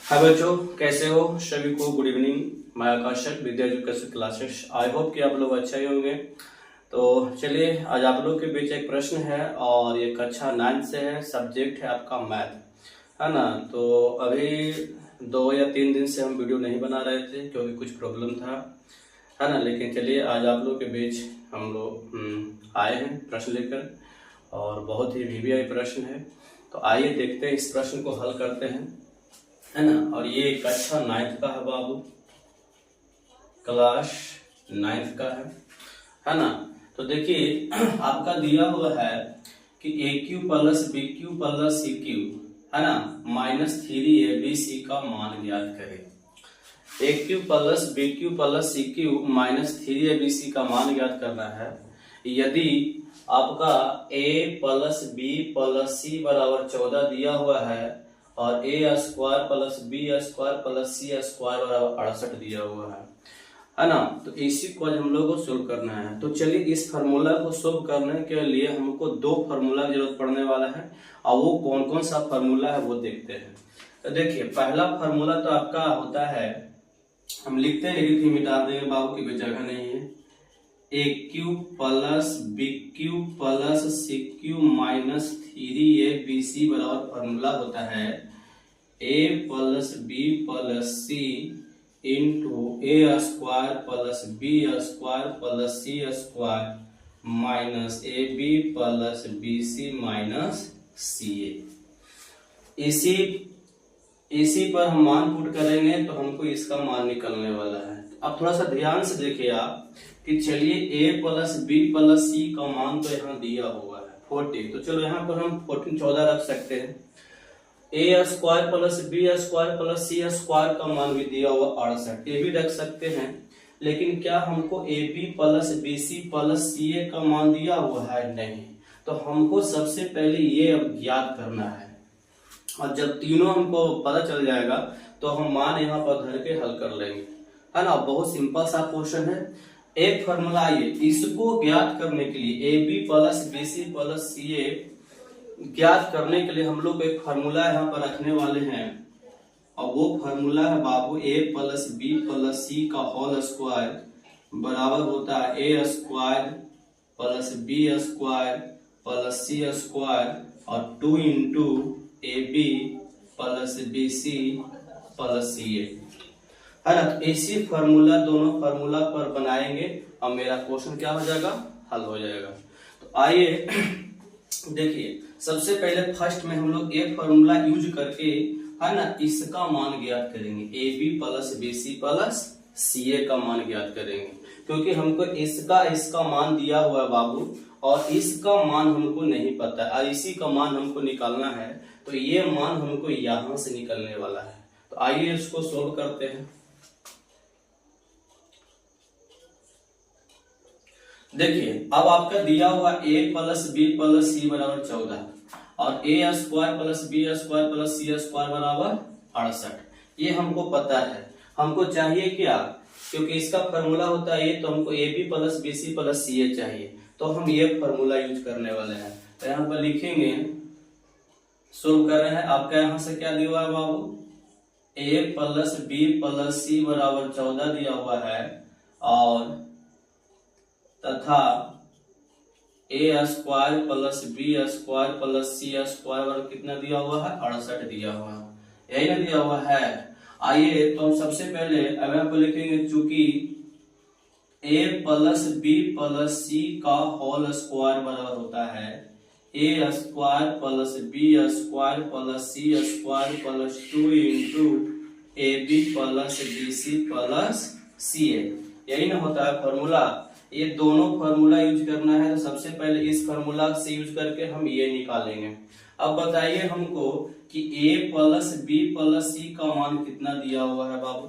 हाय बच्चों, कैसे हो? सभी को गुड इवनिंग। मैं आकर्षक विद्या एजुकेशन क्लासेस। आई होप कि आप लोग अच्छे ही होंगे। तो चलिए, आज आप लोग के बीच एक प्रश्न है और ये कक्षा 9 से है। सब्जेक्ट है आपका मैथ, है ना। तो अभी 2 या 3 दिन से हम वीडियो नहीं बना रहे थे क्योंकि कुछ प्रॉब्लम था, है ना। लेकिन चलिए, आज आप लोग के बीच हम लोग आए हैं प्रश्न लेकर, और बहुत ही वीवीआई प्रश्न है। तो आइए देखते हैं, इस प्रश्न को हल करते हैं, है ना। और ये कक्षा 9th का है बाबू, क्लास 9th का है ना। तो देखिए, आपका दिया हुआ है कि a cube plus b cube plus c cube, है ना, -3abc का मान ज्ञात करें। A cube plus b cube plus c cube -3abc का मान ज्ञात करना है। यदि आपका a plus b plus c बराबर 14 दिया हुआ है और a square plus B square plus C square बराबर 68 दिया हुआ है ना। तो इसी को हम लोग को सोल्व करना है। तो चलिए, इस फार्मूला को सोल्व करने के लिए हमको 2 फार्मूला की जरूरत पड़ने वाला है, और वो कौन कौन सा फार्मूला है वो देखते हैं। तो देखिए, पहला फार्मूला तो आपका होता है, हम लिखते हैं लेकिन मिटा देंगे बाबू की कोई जगह नहीं है। A cube plus b cube plus c cube -3abc बराबर फार्मूला होता है a plus b plus c into a square plus B square plus C square minus a b plus b c minus c a. इसी पर हम मान put करेंगे तो हमको इसका मान निकलने वाला है। अब थोड़ा सा ध्यान से देखिए आप कि चलिए, ए प्लस बी प्लस सी का मान तो यहाँ दिया हुआ है 40, तो चलो यहाँ पर हम 14 रख सकते हैं। A square plus B square plus C square का मान भी दिया हुआ 68, ये भी रख सकते हैं। लेकिन क्या हमको a b plus b c plus c a का मान दिया हुआ है? नहीं। तो हमको सबसे पहले ये अब ज्ञात करना है, और जब तीनों हमको पता चल जाएगा तो हम मान यहाँ पर धर के हल कर लेंगे, है ना। बहुत सिंपल सा क्वेश्चन है। एक फॉर्मूला, आइए इसको ज्ञात करने के लिए a b plus b c plus c a ज्ञात करने के लिए हम लोग एक फार्मूला यहाँ पर रखने वाले हैं, और वो फार्मूला है बाबू a plus b plus c का होल स्क्वायर बराबर होता है a square plus B square plus C square और 2 into a b plus b c plus c a, है ना। तो इसी फार्मूला, दोनों फार्मूला पर बनाएंगे और मेरा क्वेश्चन क्या हो जाएगा? हल हो जाएगा। तो आइए देखिए, सबसे पहले फर्स्ट में हम लोग एक फार्मूला यूज करके, है ना, इसका मान ज्ञात करेंगे। A b plus b c plus c a का मान ज्ञात करेंगे, क्योंकि हमको इसका मान दिया हुआ है बाबू, और इसका मान हमको नहीं पता है, और इसी का मान हमको निकालना है। तो ये मान हमको यहां से निकलने वाला है। तो आइए इसको सोल्व करते हैं। देखिए, अब आपका दिया हुआ a plus b plus c बराबर 14 और a square plus B square plus C square बराबर 68, ये हमको पता है। हमको चाहिए क्या? क्योंकि इसका फार्मूला होता है ये, तो हमको a b plus b c plus c a चाहिए। तो हम ये फार्मूला यूज करने वाले हैं। तो यहाँ पर लिखेंगे, सोल्व कर रहे हैं। आपका यहाँ से क्या दिया हुआ है बाबू? A plus b plus c बराबर 14 दिया हुआ है, और तथा a square plus B square plus C square और कितना दिया हुआ है? 68 दिया हुआ है, यही ना दिया हुआ है। आइए तो हम सबसे पहले अब यहाँ पर लिखेंगे, चूंकि a plus b plus c का होल स्क्वायर बराबर होता है a square plus B square plus C square plus 2 into a b plus b c plus c a, यही ना होता है फॉर्मूला। ये दोनों फार्मूला यूज करना है। तो सबसे पहले इस फार्मूला से यूज करके हम ये निकालेंगे। अब बताइए हमको कि a plus b plus c का मान कितना दिया हुआ है बाबू?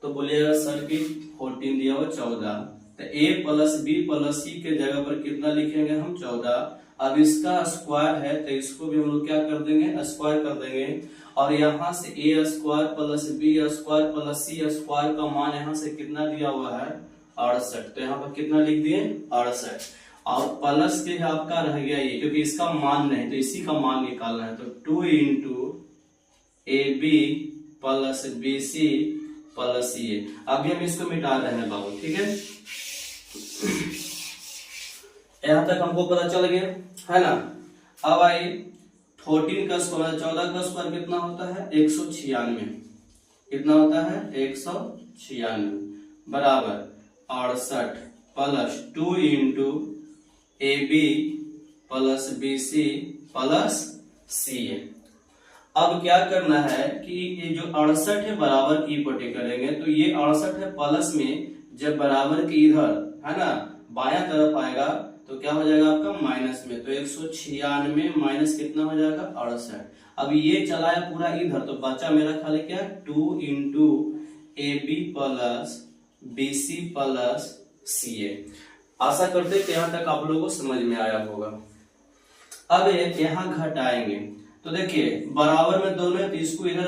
तो बोलिएगा सर कि 14 दिया हुआ 14। तो a प्लस बी प्लस सी के जगह पर कितना लिखेंगे हम? 14। अब इसका स्क्वायर है तो इसको भी हम लोग क्या कर देंगे? स्क्वायर कर देंगे। और यहाँ से a square plus B square plus C square का मान यहाँ से कितना दिया हुआ है? 68। तो यहाँ पर कितना लिख दिए? 68। और प्लस के आपका रह गया ये, क्योंकि इसका मान नहीं, तो इसी का मान निकालना है। तो 2 into a b plus b c plus c a. अभी हम इसको मिटा रहे हैं बाबू, ठीक है। यहां तक हमको पता चल गया है ना। अब आई 14 का स्क्वायर 14 का स्क्वायर कितना होता है 196। कितना होता है 196 बराबर 68 plus 2 into a b plus b c plus c a. अब क्या करना है कि ये जो 68 है बराबर की पट्टी करेंगे, तो ये 68 है प्लस में, जब बराबर की इधर है ना बाया तरफ आएगा तो क्या हो जाएगा आपका माइनस में, तो 196 माइनस कितना हो जाएगा 68। अब ये चलाया पूरा इधर, तो बचा मेरा खाली क्या 2 into a b plus b c plus c a. आशा करते हैं कि यहाँ तक आप लोगों को समझ में आया होगा। अब यहाँ घटाएंगे तो देखिए बराबर में दोनों है, तो इसको इधर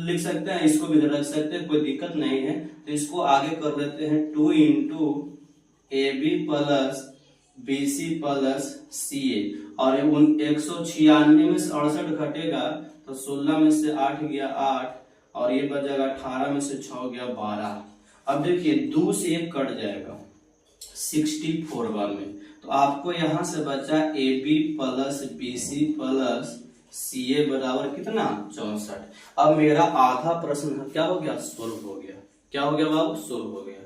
लिख सकते हैं, इसको भी इधर रख सकते हैं, कोई दिक्कत नहीं है। तो इसको आगे कर लेते हैं 2 into a b plus b c plus c a. और 196 में से 68 घटेगा तो 16 में से 8 गया 8 और ये बच जाएगा 18 में से 6 गया 12। अब देखिए 2 से 1 कट जाएगा 64 बार में, तो आपको यहां से बचा a b plus b c plus c a बराबर कितना 64। अब मेरा आधा प्रश्न क्या हो गया सोल्व हो गया। क्या हो गया बाबू सोल्व हो गया।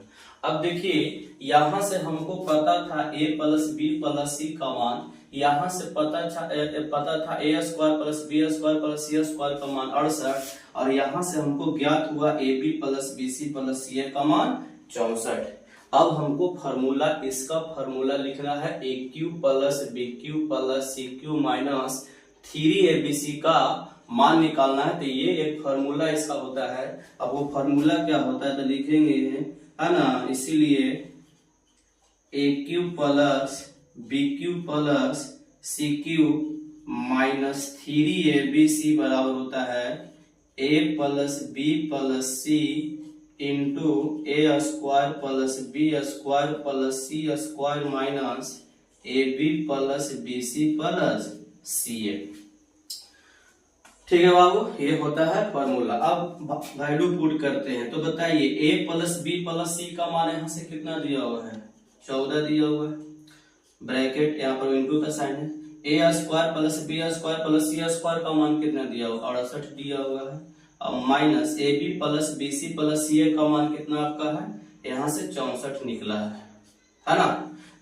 अब देखिए यहां से हमको पता था a plus b plus c का मान, यहां से पता था a square plus B square plus C square का मान 68, और यहां से हमको ज्ञात हुआ a b plus b c plus c a का मान 64। अब हमको फार्मूला, इसका फार्मूला लिखना है a cube plus b cube plus c cube minus 3abc का मान निकालना है। तो ये एक फार्मूला इसका होता है। अब वो फार्मूला क्या होता है तो लिखेंगे है ना, इसीलिए a cube plus b cube plus c cube minus 3abc बराबर होता है a plus b plus c into a square plus B square plus C square minus a b plus b c plus c a. ठीक है बाबू, ये होता है formula. अब value put करते हैं, तो बताइए a plus b plus c का मान यहाँ से कितना दिया हुआ है 14 दिया हुआ है, ब्रैकेट यहाँ पर इंटू का साइन है। A square plus B square plus C square का मान कितना दिया हुआ 68 दिया हुआ है। अब minus a b plus b c plus c a का मान कितना आपका है यहाँ से 64 निकला है ना।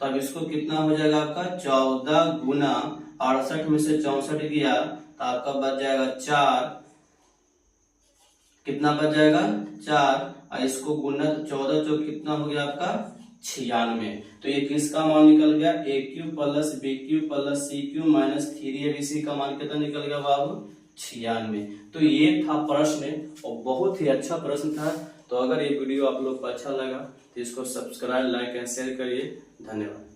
तब इसको कितना हो जाएगा आपका 14 गुना 68 में से 64 गया तो आपका बच जाएगा 4। कितना बच जाएगा 4, और इसको गुना 14 जो कितना हो गया आपका 96। तो ये किसका मान निकल गया a cube plus b cube plus c cube minus 3abc का मान कितना निकल गया बाबू 96। तो ये था प्रश्न और बहुत ही अच्छा प्रश्न था। तो अगर ये वीडियो आप लोग को अच्छा लगा तो इसको सब्सक्राइब लाइक एंड शेयर करिए। धन्यवाद।